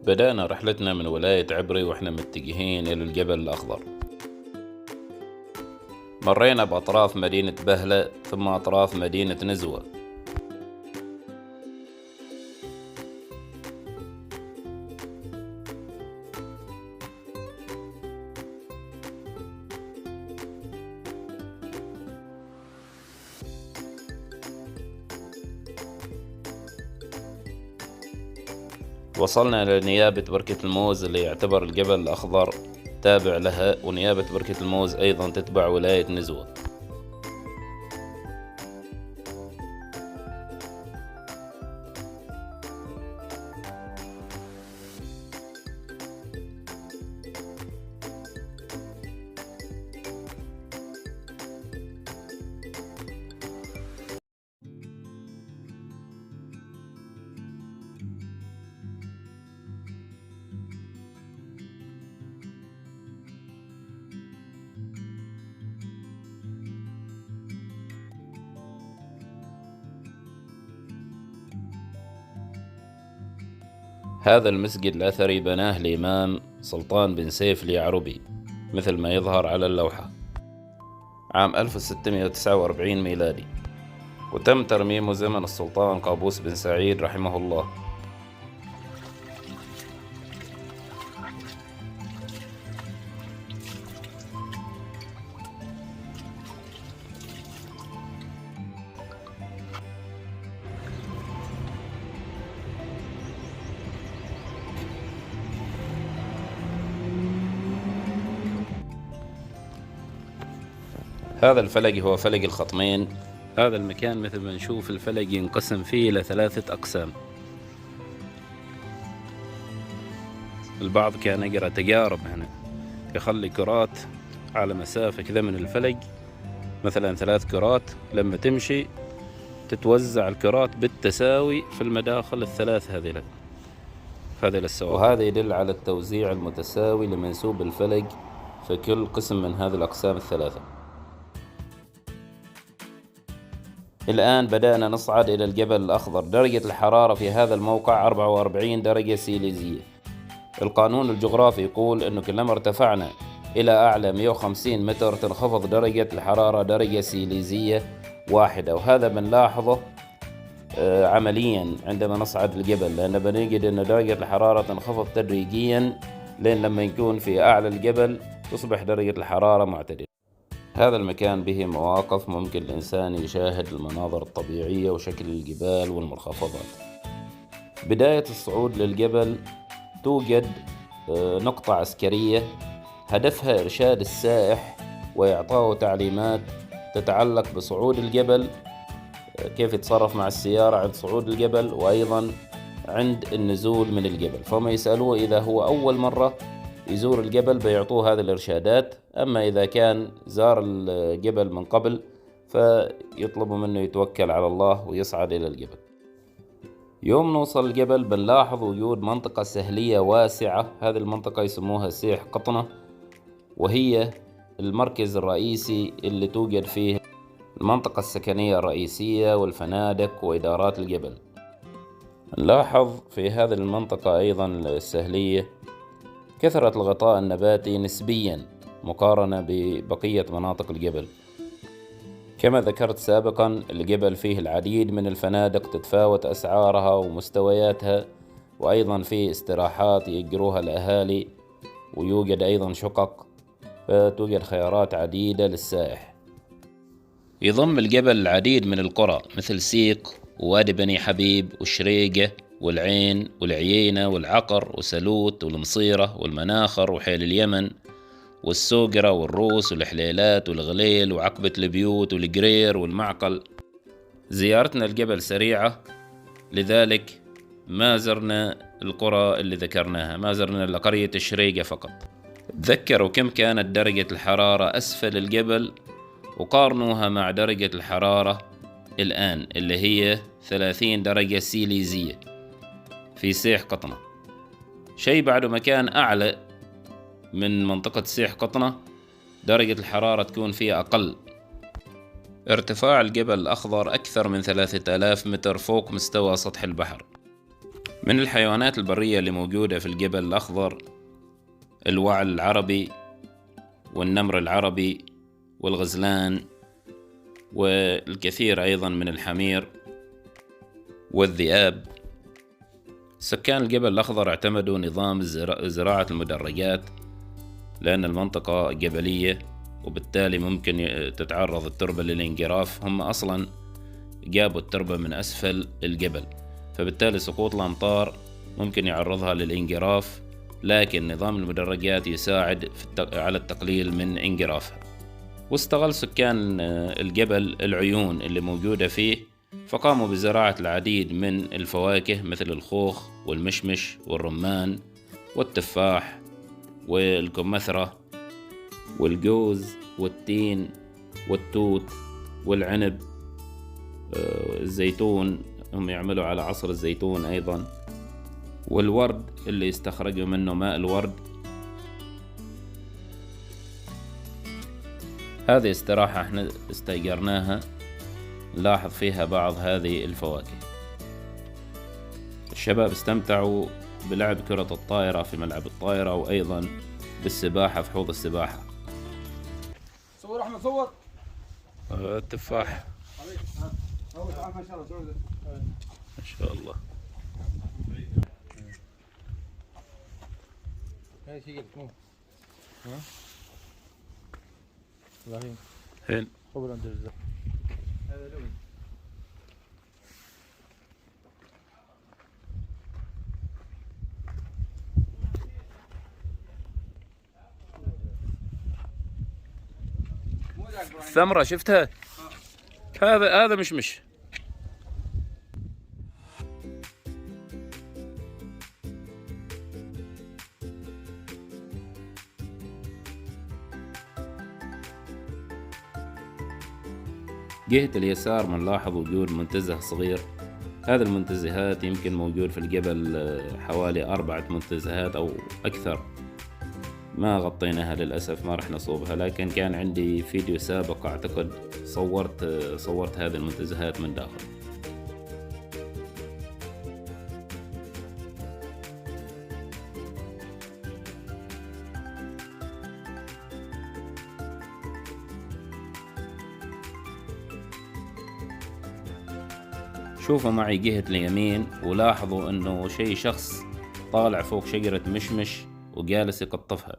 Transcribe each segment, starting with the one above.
بدأنا رحلتنا من ولاية عبري وإحنا متجهين إلى الجبل الأخضر. مرينا بأطراف مدينة بهلة ثم أطراف مدينة نزوة. وصلنا إلى نيابة بركة الموز اللي يعتبر الجبل الأخضر تابع لها، ونيابة بركة الموز أيضا تتبع ولاية نزوة. هذا المسجد الأثري بناه الإمام سلطان بن سيف اليعربي مثل ما يظهر على اللوحة عام 1649 ميلادي، وتم ترميمه زمن السلطان قابوس بن سعيد رحمه الله. هذا الفلق هو فلق الخطمين. هذا المكان مثل ما نشوف الفلق ينقسم فيه إلى 3 أقسام. البعض كان يقرأ تجارب هنا، يخلي كرات على مسافة كذا من الفلق، مثلا 3 كرات، لما تمشي تتوزع الكرات بالتساوي في المداخل ال3 هذه السواق، وهذا يدل على التوزيع المتساوي لمنسوب الفلق في كل قسم من هذه الأقسام ال3. الآن بدأنا نصعد إلى الجبل الأخضر. درجة الحرارة في هذا الموقع 44 درجة سيليزية. القانون الجغرافي يقول أنه كلما ارتفعنا إلى أعلى 150 متر تنخفض درجة الحرارة درجة سيليزية واحدة، وهذا بنلاحظه عمليا عندما نصعد الجبل، لأن بنجد أن درجة الحرارة تنخفض تدريجيا لين لما يكون في أعلى الجبل تصبح درجة الحرارة معتدلة. هذا المكان به مواقف ممكن الإنسان يشاهد المناظر الطبيعية وشكل الجبال والمنخفضات. بداية الصعود للجبل توجد نقطة عسكرية هدفها إرشاد السائح وإعطائه تعليمات تتعلق بصعود الجبل، كيف يتصرف مع السيارة عند صعود الجبل وأيضا عند النزول من الجبل. فهم يسألوه إذا هو أول مرة يزور الجبل بيعطوه هذه الإرشادات، أما إذا كان زار الجبل من قبل فيطلبوا منه يتوكل على الله ويصعد إلى الجبل. يوم نوصل الجبل بنلاحظ وجود منطقة سهلية واسعة. هذه المنطقة يسموها سيح قطنة، وهي المركز الرئيسي اللي توجد فيه المنطقة السكنية الرئيسية والفنادق وإدارات الجبل. نلاحظ في هذه المنطقة أيضا السهلية كثرة الغطاء النباتي نسبيا مقارنة ببقية مناطق الجبل. كما ذكرت سابقا الجبل فيه العديد من الفنادق تتفاوت أسعارها ومستوياتها، وأيضا فيه استراحات يأجروها الأهالي، ويوجد أيضا شقق، فتوجد خيارات عديدة للسائح. يضم الجبل العديد من القرى مثل سيق ووادي بني حبيب والشريقة والعين والعيينة والعقر وسلوت والمصيرة والمناخر وحيل اليمن والسوقرة والروس والحليلات والغليل وعقبة البيوت والقرير والمعقل. زيارتنا الجبل سريعة، لذلك ما زرنا القرى اللي ذكرناها، ما زرنا إلا قرية الشريقة فقط. تذكروا كم كانت درجة الحرارة أسفل الجبل وقارنوها مع درجة الحرارة الآن اللي هي 30 درجة سيليزية في سيح قطنة. شيء بعده مكان أعلى من منطقة سيح قطنة درجة الحرارة تكون فيها أقل. ارتفاع الجبل الأخضر أكثر من 3000 متر فوق مستوى سطح البحر. من الحيوانات البرية اللي موجودة في الجبل الأخضر الوعل العربي والنمر العربي والغزلان والكثير أيضا من الحمير والذئاب. سكان الجبل الأخضر اعتمدوا نظام زراعة المدرجات لأن المنطقة جبلية وبالتالي ممكن تتعرض التربة للانجراف. هم أصلا جابوا التربة من أسفل الجبل، فبالتالي سقوط الأمطار ممكن يعرضها للانجراف، لكن نظام المدرجات يساعد على التقليل من انجرافها. واستغل سكان الجبل العيون اللي موجودة فيه، فقاموا بزراعة العديد من الفواكه مثل الخوخ والمشمش والرمان والتفاح والكمثرى والجوز والتين والتوت والعنب، الزيتون هم يعملوا على عصر الزيتون أيضا، والورد اللي يستخرجوا منه ماء الورد. هذه استراحة احنا استأجرناها نلاحظ فيها بعض هذه الفواكه. الشباب استمتعوا بلعب كرة الطائرة في ملعب الطائرة، وأيضا بالسباحة في حوض السباحة. صور أحمد صور. التفاح ما شاء الله. هاي شيء قلت مو ها ابراهيم هين خبر عند الرزاق هذا لوي. الثمرة شفتها؟ هذا مشمش. جهة اليسار بنلاحظ وجود منتزه صغير. هذا المنتزهات يمكن موجود في الجبل حوالي 4 منتزهات أو أكثر، ما غطيناها للأسف، ما رح نصوبها، لكن كان عندي فيديو سابق أعتقد صورت هذه المنتزهات من داخل. شوفوا معي جهة اليمين ولاحظوا انه شخص طالع فوق شجرة مشمش وجالس يقطفها.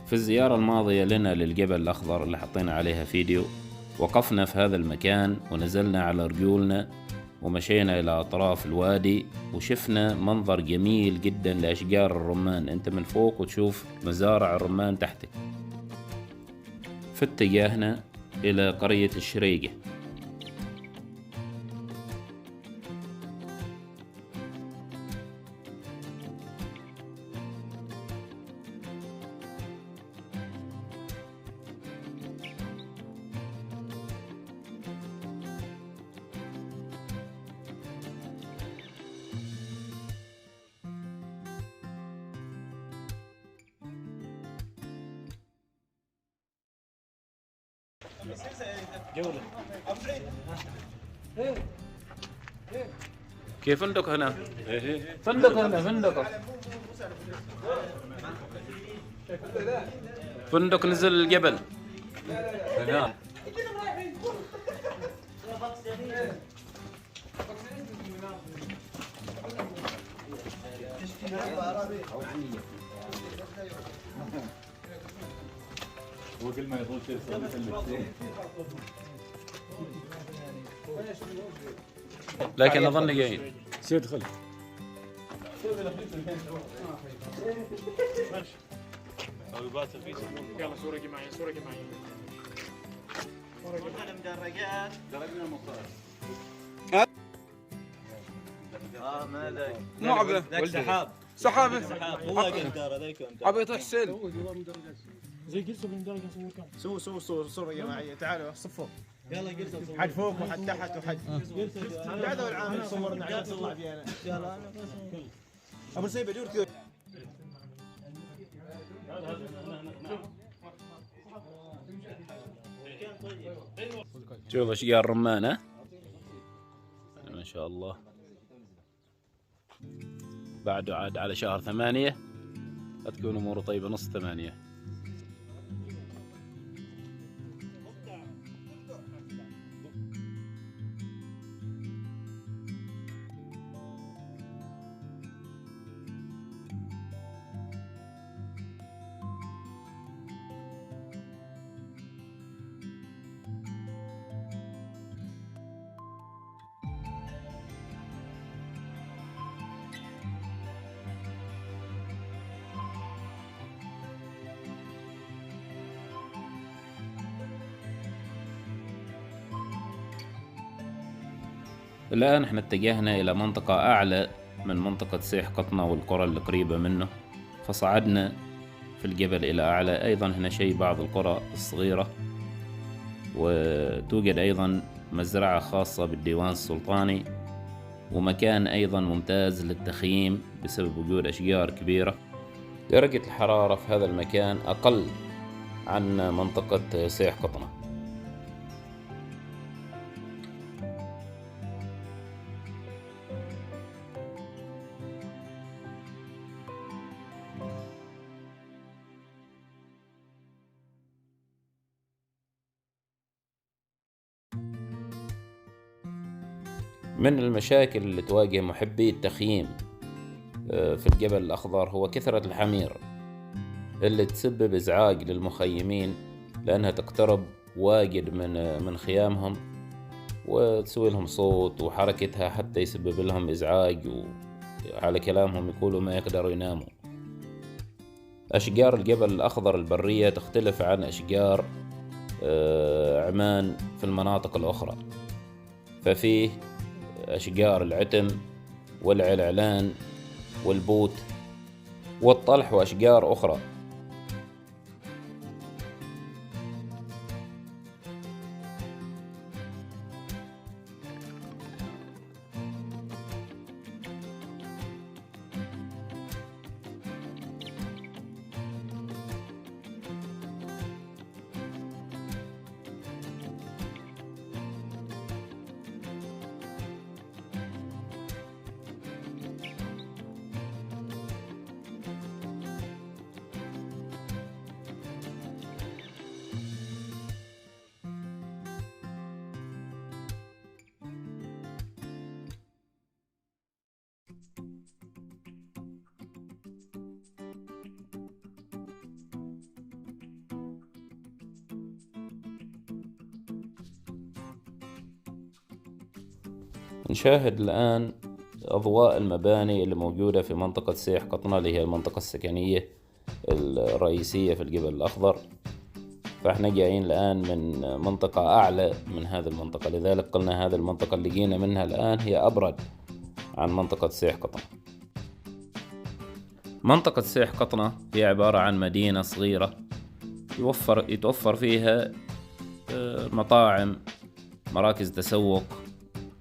في الزيارة الماضية لنا للجبل الأخضر اللي حطينا عليها فيديو، وقفنا في هذا المكان ونزلنا على رجولنا ومشينا إلى أطراف الوادي، وشفنا منظر جميل جدا لأشجار الرمان. أنت من فوق وتشوف مزارع الرمان تحتك. في اتجاهنا إلى قرية الشريقة. جولة كيف فندق هنا؟ فندق نزل الجبل هنا. هو كل ما يطول شيء لكن أظن جيد. سير دخل. يلا صورة جماعية صورة جماعية. المدرجات درجنا المطار. مو عبه سحاب سحابه هو قدر هذيك عبه يطيح السيل. زي جلسه بالدرجه نسوي كم؟ سووا صورة جماعية، تعالوا صفوا يلا جلسه حد فوق وحد تحت وحد هذا العامل صورنا عشان تطلع فيها انا ابو سيبه دور كذا. شوف اشجار رمانة ما شاء الله، بعده عاد على شهر 8 تكون اموره طيبة، نص 8. الآن احنا اتجهنا إلى منطقة أعلى من منطقة سيح قطنة والقرى القريبة منه، فصعدنا في الجبل إلى أعلى. أيضا هنا شيء بعض القرى الصغيرة، وتوجد أيضا مزرعة خاصة بالديوان السلطاني، ومكان أيضا ممتاز للتخييم بسبب وجود أشجار كبيرة. درجة الحرارة في هذا المكان أقل عن منطقة سيح قطنة. من المشاكل اللي تواجه محبي التخييم في الجبل الأخضر هو كثرة الحمير اللي تسبب إزعاج للمخيمين، لأنها تقترب واجد من خيامهم وتسوي لهم صوت، وحركتها حتى يسبب لهم إزعاج، وعلى كلامهم يقولوا ما يقدروا يناموا. أشجار الجبل الأخضر البرية تختلف عن أشجار عمان في المناطق الأخرى، ففيه أشجار العتم والعلعلان والبوت والطلح وأشجار أخرى. نشاهد الآن أضواء المباني اللي موجودة في منطقة سيح قطنة، اللي هي المنطقة السكنية الرئيسية في الجبل الأخضر. فاحنا جايين الآن من منطقة أعلى من هذه المنطقة، لذلك قلنا هذه المنطقة اللي جينا منها الآن هي أبرد عن منطقة سيح قطنة. منطقة سيح قطنة هي عبارة عن مدينة صغيرة يتوفر فيها مطاعم، مراكز تسوق،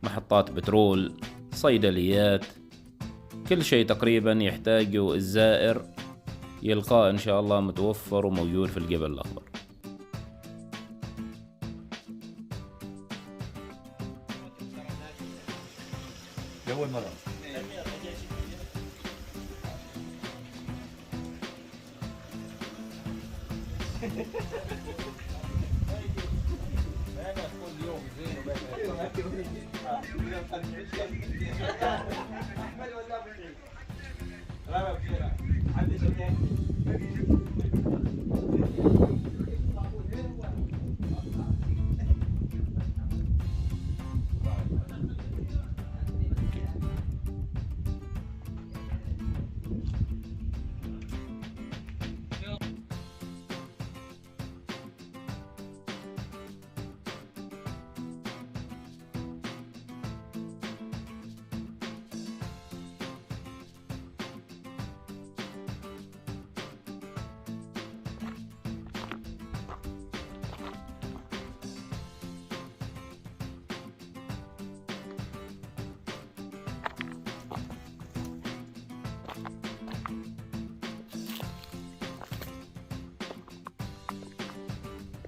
محطات بترول، صيدليات، كل شيء تقريبا يحتاجه الزائر يلقاه إن شاء الله متوفر وموجود في الجبل الأخضر. أول مرة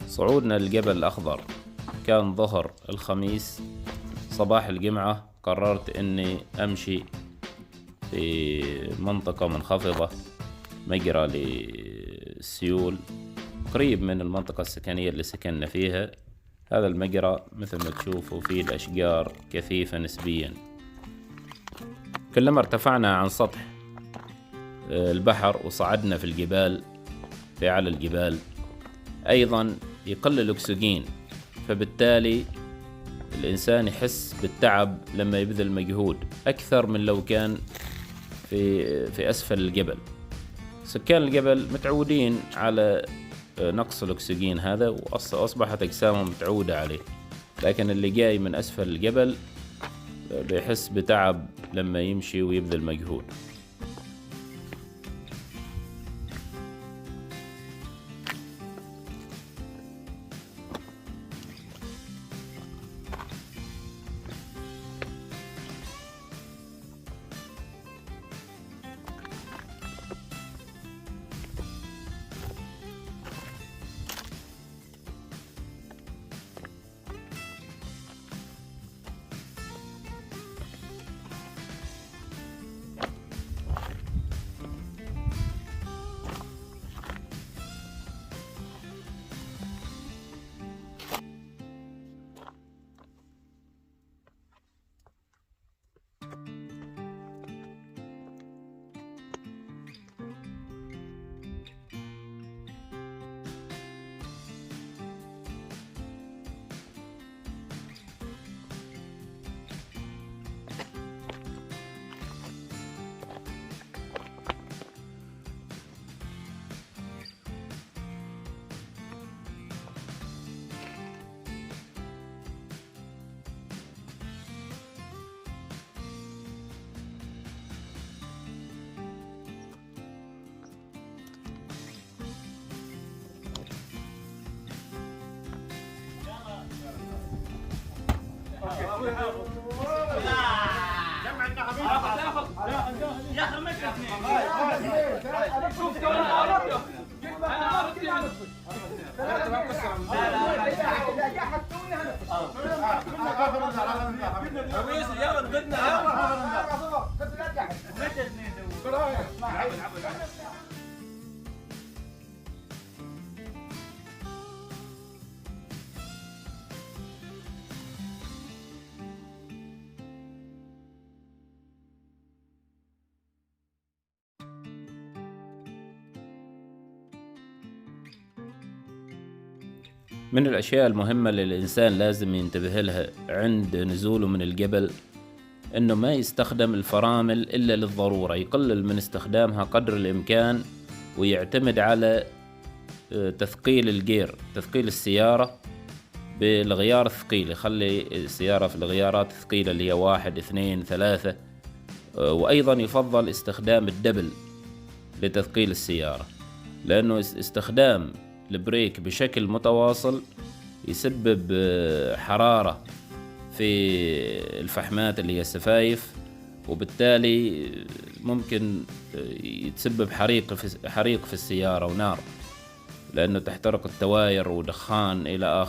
صعودنا للجبل الأخضر كان ظهر الخميس. صباح الجمعة قررت إني أمشي في منطقة منخفضة، مجرى للسيول قريب من المنطقة السكنية اللي سكننا فيها. هذا المجرى مثل ما تشوفوا فيه الأشجار كثيفة نسبيا. كلما ارتفعنا عن سطح البحر وصعدنا في الجبال، في أعلى الجبال، أيضا يقل الأكسجين، فبالتالي الإنسان يحس بالتعب لما يبذل مجهود أكثر من لو كان في أسفل الجبل. سكان الجبل متعودين على نقص الأكسجين هذا، وأصبحت أجسامهم متعودة عليه، لكن اللي جاي من أسفل الجبل بيحس بتعب لما يمشي ويبذل مجهود. من الأشياء المهمة اللي الإنسان لازم ينتبه لها عند نزوله من الجبل إنه ما يستخدم الفرامل إلا للضرورة، يقلل من استخدامها قدر الإمكان، ويعتمد على تثقيل الجير، تثقيل السيارة بالغيار الثقيل، يخلي السيارة في الغيارات الثقيلة اللي هي 1 2 3. وأيضا يفضل استخدام الدبل لتثقيل السيارة، لأنه استخدام البريك بشكل متواصل يسبب حرارة في الفحمات اللي هي السفايف، وبالتالي ممكن يتسبب حريق في السيارة ونار، لأنه تحترق التواير ودخان إلى آخره.